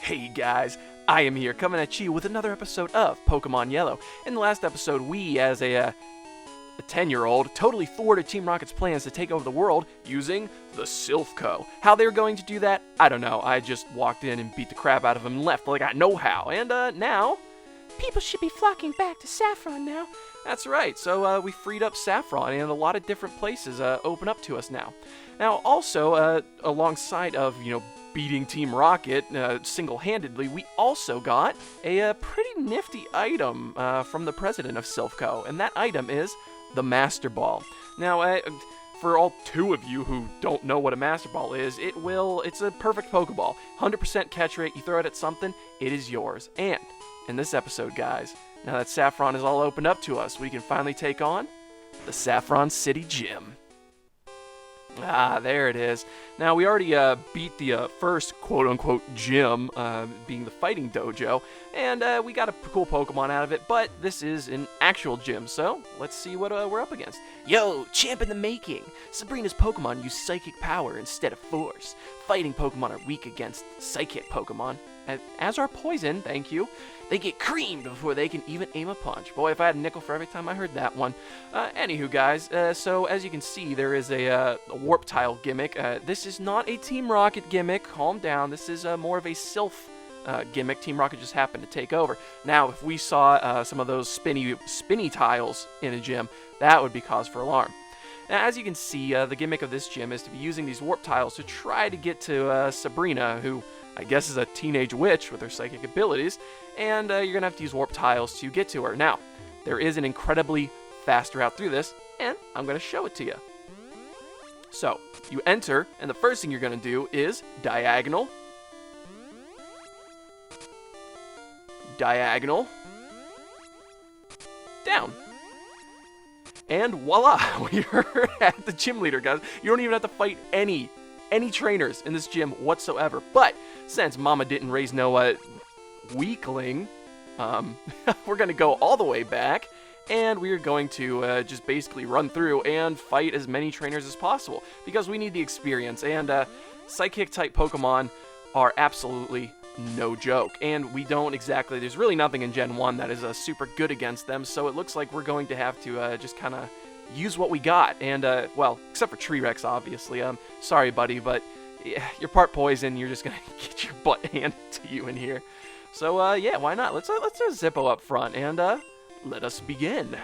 Hey guys, I am here coming at you with another episode of Pokemon Yellow. In the last episode, we, as a 10-year-old, totally thwarted Team Rocket's plans to take over the world using the Silph Co. How they were going to do that, I don't know. I just walked in and beat the crap out of them and left like I know how. And now, people should be flocking back to Saffron now. That's right, so we freed up Saffron, and a lot of different places open up to us now. Now, also, alongside of, beating Team Rocket single-handedly, we also got a pretty nifty item from the president of Silph Co, and that item is the Master Ball. Now, for all two of you who don't know what a Master Ball is, it's a perfect Pokeball. 100% catch rate, you throw it at something, it is yours. And in this episode, guys, now that Saffron is all opened up to us, we can finally take on the Saffron City Gym. Ah, there it is. Now, we already beat the first quote-unquote gym, being the fighting dojo, and we got a cool Pokemon out of it, but this is an actual gym, so let's see what we're up against. Yo, champ in the making! Sabrina's Pokemon use Psychic Power instead of Force. Fighting Pokemon are weak against Psychic Pokemon, as are Poison, thank you. They get creamed before they can even aim a punch. Boy, if I had a nickel for every time I heard that one. Anywho, guys, so as you can see, there is a Warp Tile gimmick. This is not a Team Rocket gimmick. Calm down. This is more of a Silph gimmick. Team Rocket just happened to take over. Now, if we saw some of those spinny tiles in a gym, that would be cause for alarm. Now, as you can see, the gimmick of this gym is to be using these Warp Tiles to try to get to Sabrina, who I guess is a teenage witch with her psychic abilities, and you're going to have to use Warp Tiles to get to her. Now, there is an incredibly fast route through this, and I'm going to show it to you. So, you enter, and the first thing you're going to do is diagonal, diagonal, down. And voila, we're at the gym leader, guys. You don't even have to fight any trainers in this gym whatsoever. But since Mama didn't raise no weakling, we're going to go all the way back, and we are going to just basically run through and fight as many trainers as possible, because we need the experience, and Psychic-type Pokemon are absolutely no joke, and we don't exactly, there's really nothing in Gen 1 that is super good against them, so it looks like we're going to have to just kind of use what we got, and, well, except for T-Rex, obviously. Sorry, buddy, but you're part poison, you're just gonna get your butt handed to you in here. So, yeah, why not? Let's do Zippo up front, and, let us begin.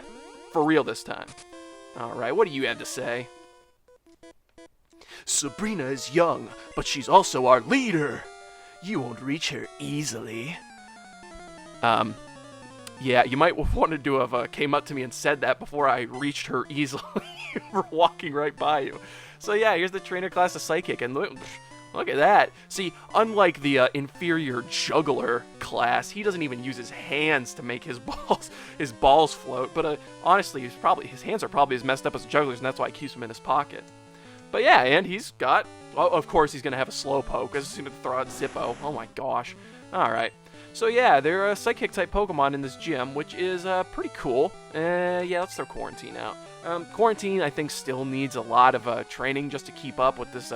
For real this time. Alright, what do you have to say? Sabrina is young, but she's also our leader. You won't reach her easily. Yeah, you might have wanted to have came up to me and said that before I reached her easily for walking right by you. So yeah, here's the trainer class of Psychic, and look at that. See, unlike the inferior Juggler class, he doesn't even use his hands to make his balls float. But honestly, his hands are probably as messed up as Juggler's, and that's why he keeps them in his pocket. But yeah, and he's got, well, of course he's gonna have a Slowpoke as soon as throw out Zippo. Oh my gosh. All right. So yeah, there are Psychic-type Pokemon in this gym, which is pretty cool. Yeah, let's throw Quarantine out. Quarantine, I think, still needs a lot of training just to keep up with this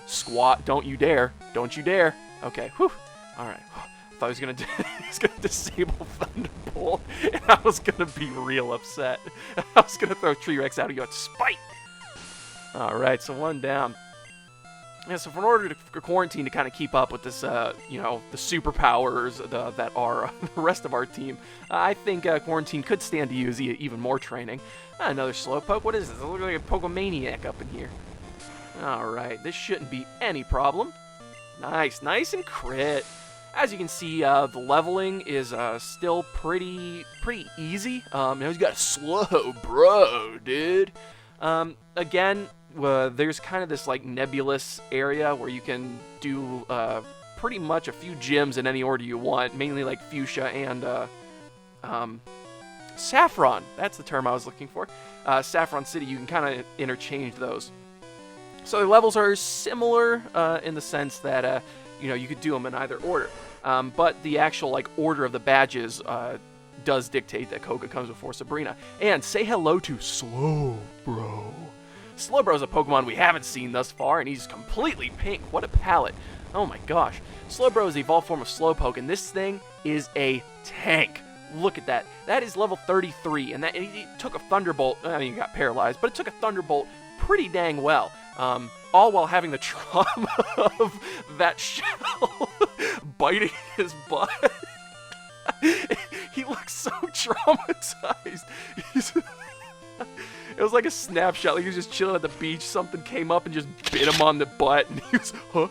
squat. Don't you dare. Don't you dare. Okay, whew. All right. I thought he was gonna disable Thunderbolt, and I was gonna be real upset. I was gonna throw T-Rex out of you out of spite. All right, so one down. Yeah, so in order for Quarantine to kind of keep up with this, the superpowers that are the rest of our team, I think Quarantine could stand to use even more training. Another Slowpoke. What is this? It looks like a Pokemaniac up in here. Alright, this shouldn't be any problem. Nice and crit. As you can see, the leveling is still pretty easy. He's got a slow bro, dude. Again, there's kind of this like nebulous area where you can do pretty much a few gyms in any order you want, mainly like Fuchsia and Saffron. That's the term I was looking for. Saffron City, you can kind of interchange those. So the levels are similar in the sense that you could do them in either order, but the actual like order of the badges does dictate that Koga comes before Sabrina. And say hello to Slowbro. Slowbro is a Pokemon we haven't seen thus far, and he's completely pink. What a palette. Oh my gosh. Slowbro is the evolved form of Slowpoke, and this thing is a tank. Look at that. That is level 33, and it took a Thunderbolt. I mean, he got paralyzed, but it took a Thunderbolt pretty dang well. All while having the trauma of that shell biting his butt. He looks so traumatized. It was like a snapshot. Like he was just chilling at the beach. Something came up and just bit him on the butt, and he was, huh?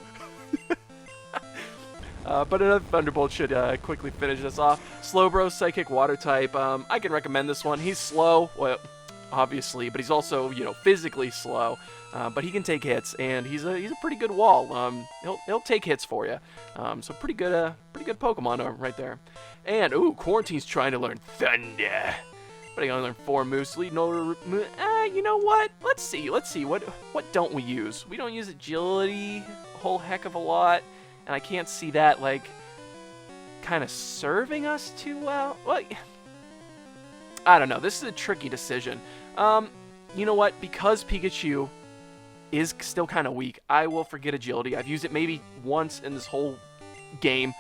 But another Thunderbolt should quickly finish this off. Slowbro, Psychic, Water type. I can recommend this one. He's slow, well, obviously, but he's also, you know, physically slow. But he can take hits, and he's a pretty good wall. He'll take hits for you. So pretty good Pokemon right there. And ooh, Quarantine's trying to learn Thunder. But I only learn 4 moves. Lead no. You know what? Let's see. What don't we use? We don't use Agility a whole heck of a lot. And I can't see that, like, kind of serving us too well. Well, I don't know. This is a tricky decision. You know what? Because Pikachu is still kind of weak, I will forget Agility. I've used it maybe once in this whole game.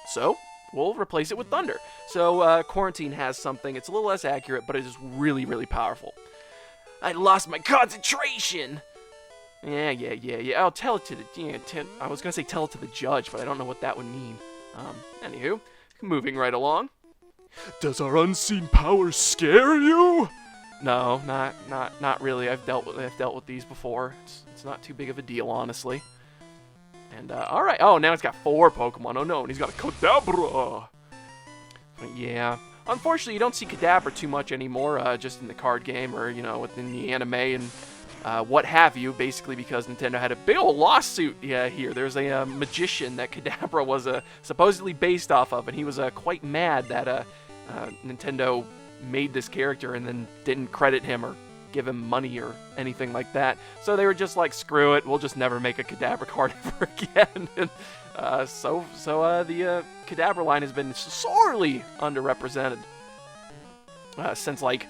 So we'll replace it with Thunder. So Quarantine has something. It's a little less accurate, but it is really, really powerful. I lost my concentration! Yeah. I'll tell it to the... I was going to say tell it to the judge, but I don't know what that would mean. Anywho, moving right along. Does our unseen power scare you? No, not really. I've dealt with these before. It's not too big of a deal, honestly. And, alright. Oh, now it's got 4 Pokemon. Oh, no, and he's got a Kadabra. But, yeah. Unfortunately, you don't see Kadabra too much anymore, just in the card game or, you know, within the anime and... what have you, basically because Nintendo had a big old lawsuit here. There's a magician that Kadabra was supposedly based off of, and he was quite mad that Nintendo made this character and then didn't credit him or give him money or anything like that. So they were just like, screw it, we'll just never make a Kadabra card ever again. And so the Kadabra line has been sorely underrepresented since, like,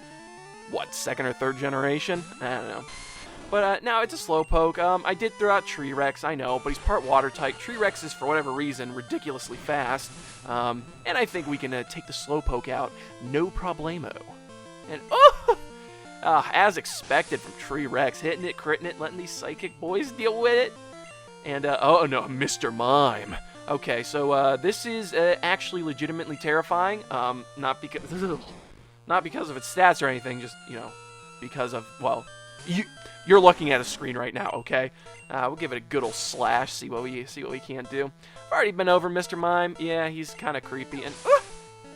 what, 2nd or 3rd generation? I don't know. But now it's a Slowpoke. I did throw out Treerex, I know, but he's part Water type. Treerex is, for whatever reason, ridiculously fast. And I think we can take the Slowpoke out, no problemo. And, as expected from Treerex, hitting it, critting it, letting these Psychic boys deal with it. And, oh no, Mr. Mime. Okay, so this is actually legitimately terrifying. Not because of its stats or anything, just, you know, because of, well, you're looking at a screen right now, okay? We'll give it a good old slash, see what we can do. I've already been over Mr. Mime. Yeah, he's kind of creepy. And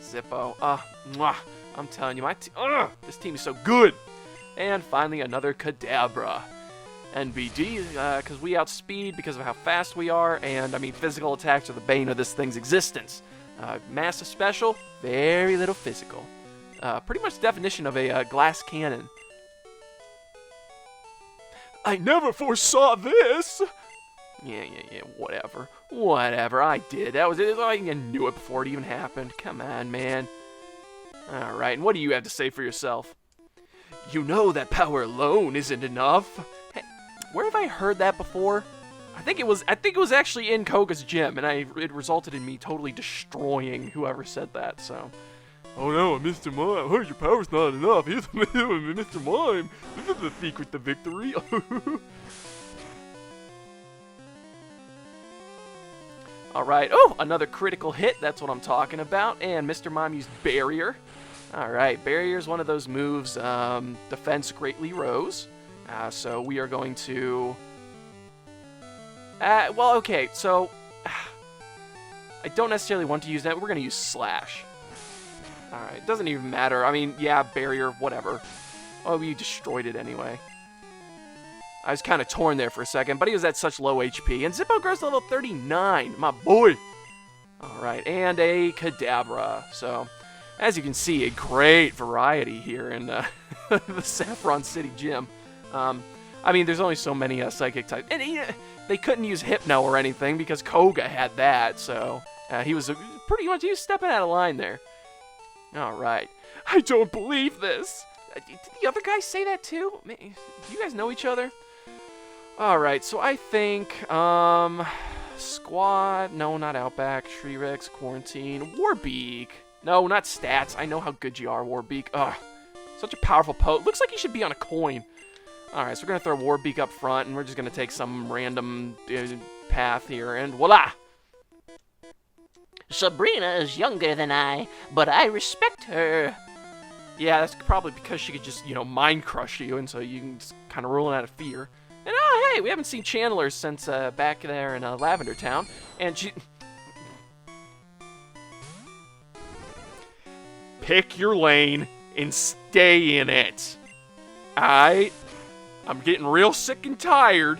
Zippo, mwah, I'm telling you, this team is so good. And finally, another Kadabra. NBD, because we outspeed because of how fast we are, and I mean, physical attacks are the bane of this thing's existence. Massive special, very little physical. Pretty much the definition of a glass cannon. I never foresaw this! Yeah, whatever, I did. That was it. I knew it before it even happened. Come on, man. Alright, and what do you have to say for yourself? You know that power alone isn't enough. Hey, where have I heard that before? I think it was actually in Koga's gym, and it resulted in me totally destroying whoever said that, so... Oh no, Mr. Mime, your power's not enough. Here's Mr. Mime. This is the secret to victory. Alright, oh, another critical hit. That's what I'm talking about. And Mr. Mime used Barrier. Alright, Barrier is one of those moves. Defense greatly rose. So we are going to... well, okay, so... I don't necessarily want to use that. We're going to use Slash. Alright, doesn't even matter. I mean, yeah, Barrier, whatever. Oh, we destroyed it anyway. I was kind of torn there for a second, but he was at such low HP. And Zippo grows to level 39, my boy! Alright, and a Kadabra. So, as you can see, a great variety here in the Saffron City Gym. I mean, there's only so many Psychic types. And they couldn't use Hypno or anything because Koga had that, so he was stepping out of line there. Alright. I don't believe this! Did the other guy say that too? Do you guys know each other? Alright, so I think, Squad. No, not Outback. Shreerex. Quarantine. Warbeak. No, not stats. I know how good you are, Warbeak. Ugh. Such a powerful poke. Looks like he should be on a coin. Alright, so we're going to throw Warbeak up front, and we're just going to take some random path here, and voila! Sabrina is younger than I, but I respect her. Yeah, that's probably because she could just, mind crush you, and so you can just kind of roll out of fear. And oh, hey, we haven't seen Chandler since back there in Lavender Town, and she... Pick your lane and stay in it. I'm getting real sick and tired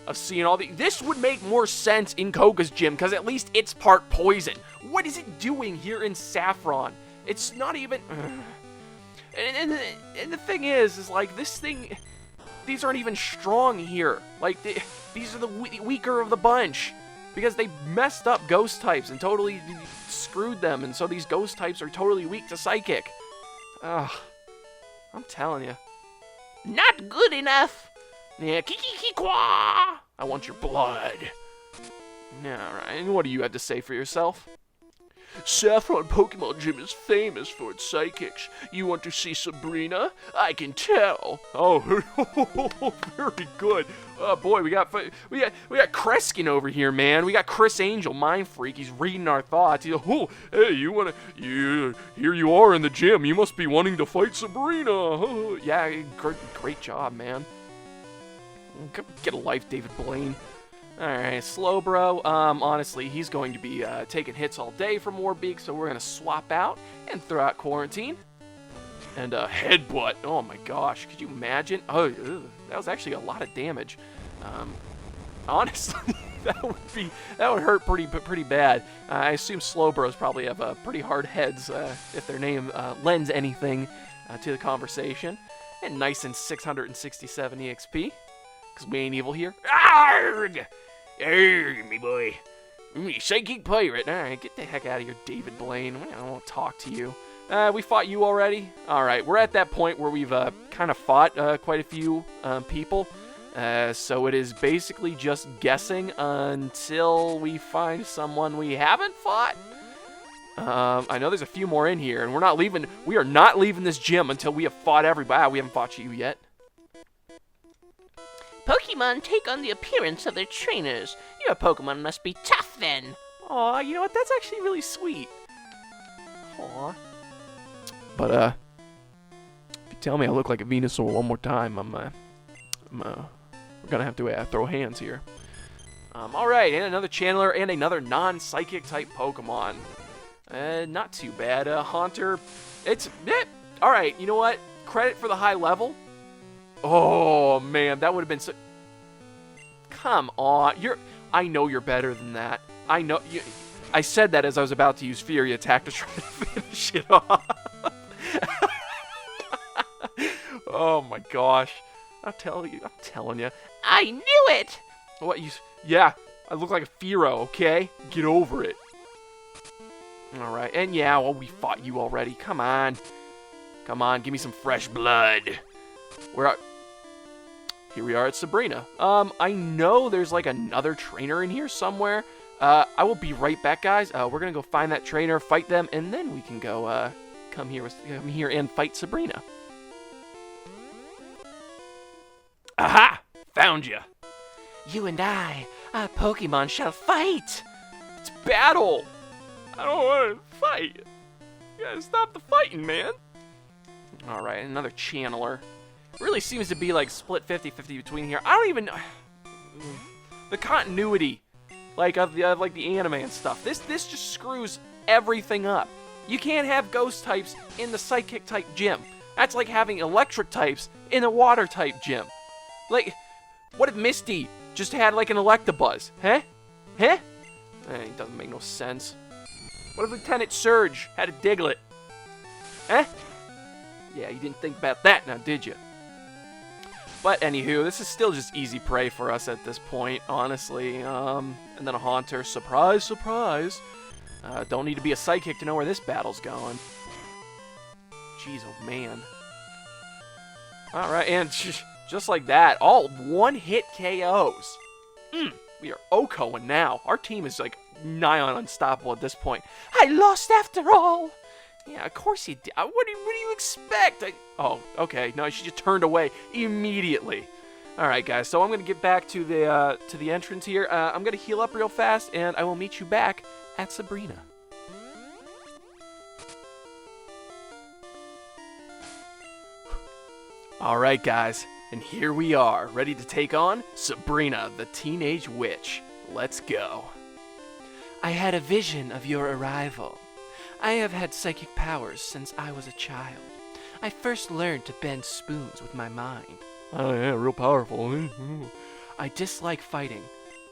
of seeing all the... This would make more sense in Koga's gym, because at least it's part poison. What is it doing here in Saffron? It's not even... And the thing is like, this thing... These aren't even strong here. Like, these are the weaker of the bunch. Because they messed up ghost types and totally screwed them. And so these ghost types are totally weak to psychic. Ugh. I'm telling you. Not good enough. Yeah, kiki-ki-kwa! I want your blood. Alright, and what do you have to say for yourself? Saffron Pokemon Gym is famous for its psychics. You want to see Sabrina? I can tell. Oh, very good. Oh boy, we got Kreskin over here, man. We got Chris Angel, Mind Freak. He's reading our thoughts. He's like, oh, hey, here you are in the gym. You must be wanting to fight Sabrina. Oh, yeah, great job, man. Get a life, David Blaine. Alright, Slowbro, honestly, he's going to be taking hits all day from Warbeak, so we're going to swap out and throw out Quarantine. And Headbutt, oh my gosh, could you imagine? Oh, ugh, that was actually a lot of damage. Honestly, that would hurt pretty bad. I assume Slowbros probably have pretty hard heads if their name lends anything to the conversation. And nice and 667 EXP, because we ain't evil here. Arrgh! Arrgh, me boy. Psychic pirate. Alright, get the heck out of here, David Blaine. I don't want to talk to you. We fought you already? Alright, we're at that point where we've kind of fought quite a few people. So it is basically just guessing until we find someone we haven't fought. I know there's a few more in here, and we are not leaving this gym until we have fought everybody. We haven't fought you yet. Pokemon take on the appearance of their trainers. Your Pokemon must be tough then. Aw, you know what? That's actually really sweet. Aw. But, if you tell me I look like a Venusaur one more time, we're gonna have to throw hands here. Alright, and another Channeler and another non-psychic type Pokemon. Not too bad. Haunter, alright, you know what? Credit for the high level. Oh, man, that would have been so... Come on, I know you're better than that. I know you... I said that as I was about to use Fury Attack to try to finish it off. Oh my gosh. I'm telling you. I knew it! What, yeah, I look like a Fearow, okay? Get over it. Alright, and yeah, well, we fought you already. Come on. Come on, give me some fresh blood. Here we are at Sabrina. I know there's like another trainer in here somewhere. I will be right back, guys. We're gonna go find that trainer, fight them, and then we can go come here and fight Sabrina. Aha! Found you. You and I, our Pokemon shall fight. It's battle. I don't want to fight. You gotta stop the fighting, man. All right, another Channeler. Really seems to be like split 50-50 between here. I don't even know the continuity, like of the anime and stuff. This just screws everything up. You can't have ghost types in the psychic type gym. That's like having electric types in a water type gym. Like, what if Misty just had like an Electabuzz? Huh? It doesn't make no sense. What if Lieutenant Surge had a Diglett? Huh? Yeah, you didn't think about that now, did you? But anywho, this is still just easy prey for us at this point, honestly. And then a Haunter. Surprise, surprise. Don't need to be a psychic to know where this battle's going. Jeez, oh man. Alright, and just like that, all one-hit KOs. We are OHKOing now. Our team is like nigh on unstoppable at this point. I lost after all. Yeah, of course you did. What do you expect? Oh, okay. No, she just turned away immediately. All right, guys. So I'm gonna get back to the entrance here. I'm gonna heal up real fast, and I will meet you back at Sabrina. All right, guys. And here we are, ready to take on Sabrina, the Teenage Witch. Let's go. I had a vision of your arrival. I have had psychic powers since I was a child. I first learned to bend spoons with my mind. Oh yeah, real powerful. I dislike fighting,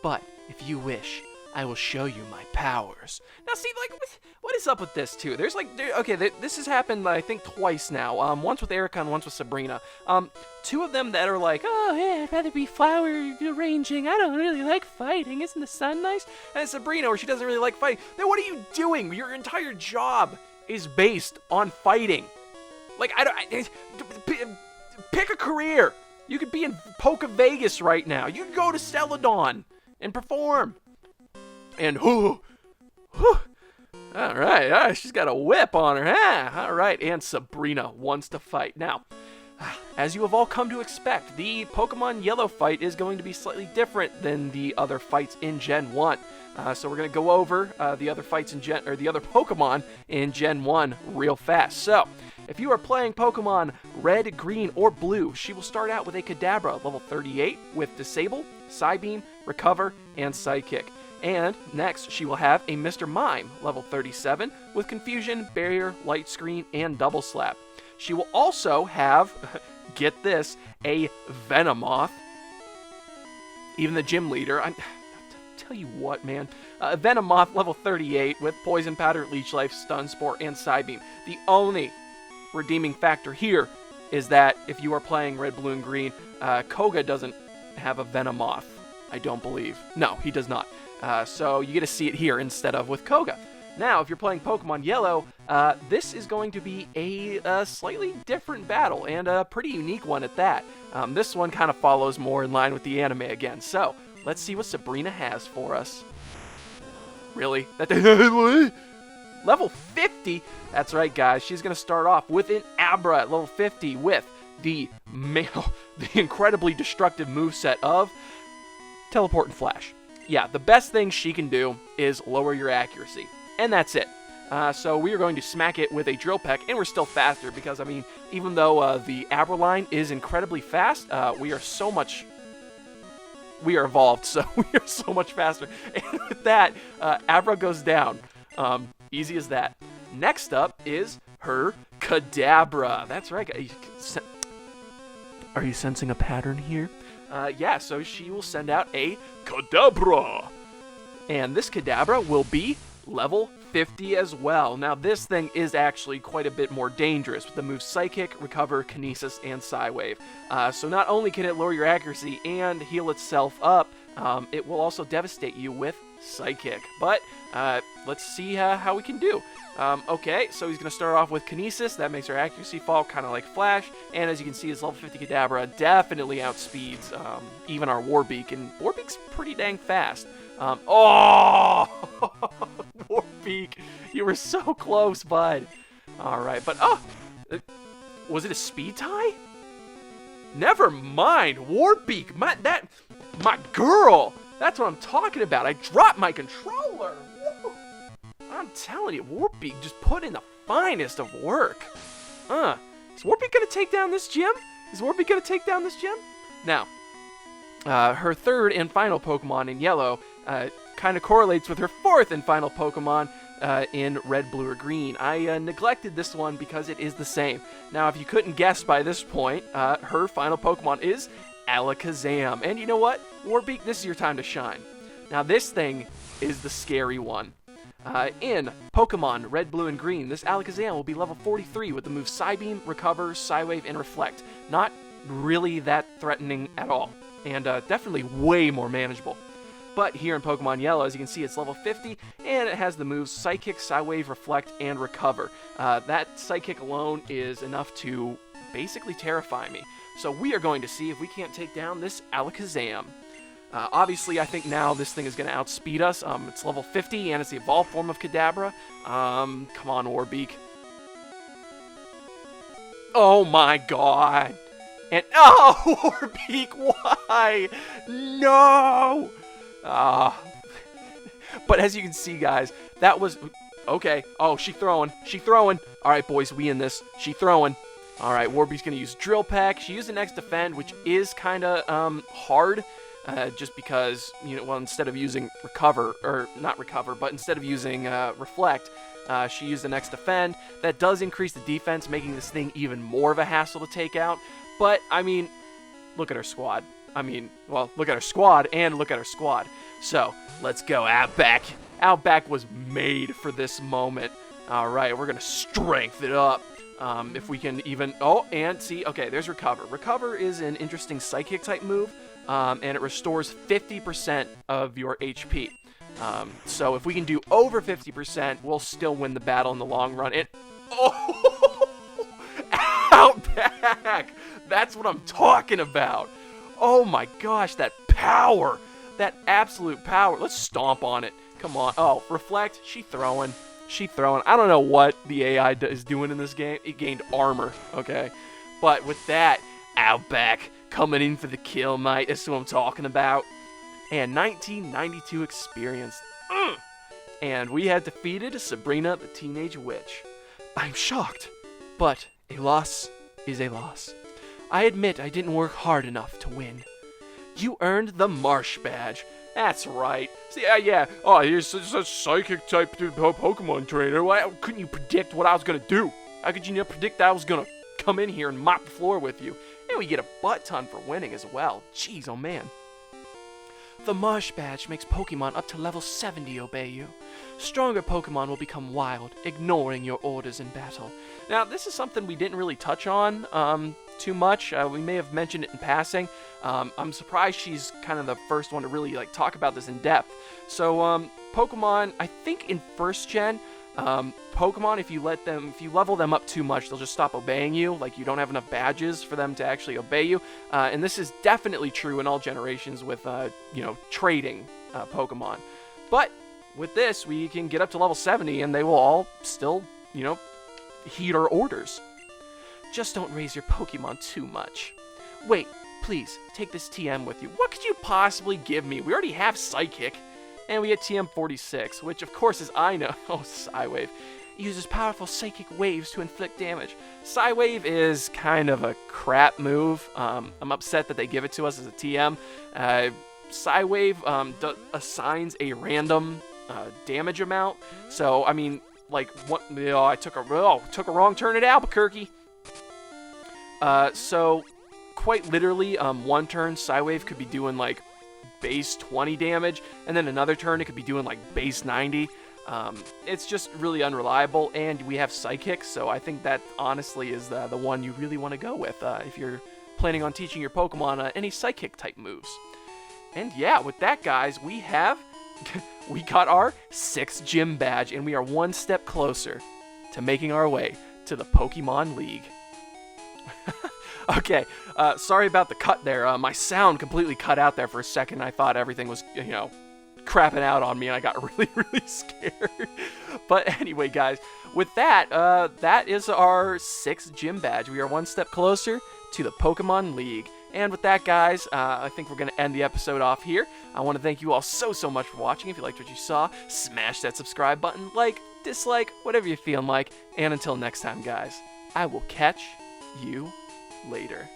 but if you wish, I will show you my powers. Now see, like, what is up with this too? There's like, this has happened, I think, twice now. Once with Erica and once with Sabrina. Two of them that are like, oh yeah, I'd rather be flower arranging. I don't really like fighting. Isn't the sun nice? And it's Sabrina, where she doesn't really like fighting. Then what are you doing? Your entire job is based on fighting. Like, pick a career. You could be in Poke Vegas right now. You could go to Celadon and perform. And all right, she's got a whip on her, huh? All right, and Sabrina wants to fight. Now, as you have all come to expect, the Pokemon Yellow fight is going to be slightly different than the other fights in Gen 1. So we're going to go over the other fights in the other Pokemon in Gen 1 real fast. So, if you are playing Pokemon Red, Green, or Blue, she will start out with a Kadabra level 38 with Disable, Psybeam, Recover, and Psychic. And next, she will have a Mr. Mime, level 37, with Confusion, Barrier, Light Screen, and Double Slap. She will also have, get this, a Venomoth. Even the gym leader, I tell you what, man. Venomoth, level 38, with Poison Powder, Leech Life, Stun Spore, and Psybeam. The only redeeming factor here is that if you are playing Red, Blue, and Green, Koga doesn't have a Venomoth, I don't believe. No, he does not. So you get to see it here instead of with Koga. Now, if you're playing Pokemon Yellow, this is going to be a slightly different battle, and a pretty unique one at that. This one kind of follows more in line with the anime again. So, let's see what Sabrina has for us. Really? Level 50? That's right, guys. She's going to start off with an Abra at level 50 with the incredibly destructive moveset of Teleport and Flash. Yeah, the best thing she can do is lower your accuracy. And that's it. So we are going to smack it with a Drill Peck, and we're still faster because, I mean, even though the Abra line is incredibly fast, we are evolved, so we are so much faster. And with that, Abra goes down. Easy as that. Next up is her Kadabra. That's right. Are you sensing a pattern here? Yeah, so she will send out a Kadabra. And this Kadabra will be level 50 as well. Now, this thing is actually quite a bit more dangerous with the moves Psychic, Recover, Kinesis, and Psywave. So not only can it lower your accuracy and heal itself up, it will also devastate you with Psychic. But let's see how we can do. Okay, so he's going to start off with Kinesis. That makes her accuracy fall, kind of like Flash. And as you can see, his level 50 Kadabra definitely outspeeds even our Warbeak. And Warbeak's pretty dang fast. Oh! Warbeak, you were so close, bud. All right, but was it a speed tie? Never mind, Warbeak, my girl. That's what I'm talking about. I dropped my controller. Woo. I'm telling you, Warbeak just put in the finest of work. Is Warbeak gonna take down this gym? Now, her third and final Pokemon in Yellow kind of correlates with her fourth and final Pokemon in Red, Blue, or Green. I neglected this one because it is the same. Now, if you couldn't guess by this point, her final Pokemon is Alakazam. And you know what? Warbeak, this is your time to shine. Now, this thing is the scary one. In Pokemon Red, Blue, and Green, this Alakazam will be level 43 with the moves Psybeam, Recover, Psywave, and Reflect. Not really that threatening at all, and definitely way more manageable. But here in Pokemon Yellow, as you can see, it's level 50, and it has the moves Psychic, Psywave, Reflect, and Recover. That Psychic alone is enough to basically terrify me. So we are going to see if we can't take down this Alakazam. Obviously, I think now this thing is going to outspeed us. It's level 50, and it's the evolved form of Kadabra. Come on, Warbeak. Oh my god. And, oh, Warbeak, why? No! But as you can see, guys, that was... Okay. Oh, she throwing. She throwing. All right, boys, we in this. She throwing. All right, Warbeak's going to use Drill Peck. She used an X Defend, which is kind of hard, just because, well, instead of using Recover, or not Recover, but instead of using Reflect, she used an X Defend. That does increase the defense, making this thing even more of a hassle to take out. But, I mean, look at her squad. Well, look at her squad and look at her squad. So, let's go Outback. Outback was made for this moment. All right, we're going to strength it up. If we can even... Oh, and see, okay, there's Recover. Recover is an interesting Psychic type move, and it restores 50% of your HP. So if we can do over 50%, we'll still win the battle in the long run. Oh! Outback! That's what I'm talking about. Oh my gosh, that power. That absolute power. Let's stomp on it. Come on. Oh, Reflect. She throwing. I don't know what the AI is doing in this game. It gained armor, okay? But with that, Outback coming in for the kill, mate. That's what I'm talking about. And 1992 experience. And we had defeated Sabrina the Teenage Witch. I'm shocked, but a loss is a loss. I admit I didn't work hard enough to win. You earned the Marsh Badge. That's right. See, yeah. Oh, you're such a psychic type Pokemon trainer. Why couldn't you predict what I was gonna do? How could you not predict that I was gonna come in here and mop the floor with you? And we get a butt ton for winning as well. Jeez, oh man. The Marsh Badge makes Pokemon up to level 70 obey you. Stronger Pokemon will become wild, ignoring your orders in battle. Now, this is something we didn't really touch on too much. We may have mentioned it in passing. I'm surprised she's kind of the first one to really talk about this in depth. So, Pokemon, I think in first gen, Pokemon, if you level them up too much, they'll just stop obeying you. Like, you don't have enough badges for them to actually obey you. And this is definitely true in all generations with, trading Pokemon. But with this, we can get up to level 70, and they will all still, heed our orders. Just don't raise your Pokemon too much. Wait, please, take this TM with you. What could you possibly give me? We already have Psychic. And we get TM46, which of course is I know. Oh, Psywave. It uses powerful psychic waves to inflict damage. Psywave is kind of a crap move. I'm upset that they give it to us as a TM. Psywave assigns a random damage amount. So, I mean, I took a wrong turn at Albuquerque. So, quite literally, one turn, Psywave could be doing, base 20 damage, and then another turn it could be doing, base 90. It's just really unreliable, and we have Psychic, so I think that, honestly, is the one you really want to go with if you're planning on teaching your Pokemon any Psychic-type moves. And yeah, with that, guys, we got our 6th Gym Badge, and we are one step closer to making our way to the Pokemon League. Okay, sorry about the cut there. My sound completely cut out there for a second. I thought everything was, crapping out on me, and I got really, really scared. But anyway, guys, with that, that is our 6th Gym Badge. We are one step closer to the Pokemon League. And with that, guys, I think we're going to end the episode off here. I want to thank you all so much for watching. If you liked what you saw, smash that subscribe button, like, dislike, whatever you're feeling like. And until next time, guys, I will catch you later.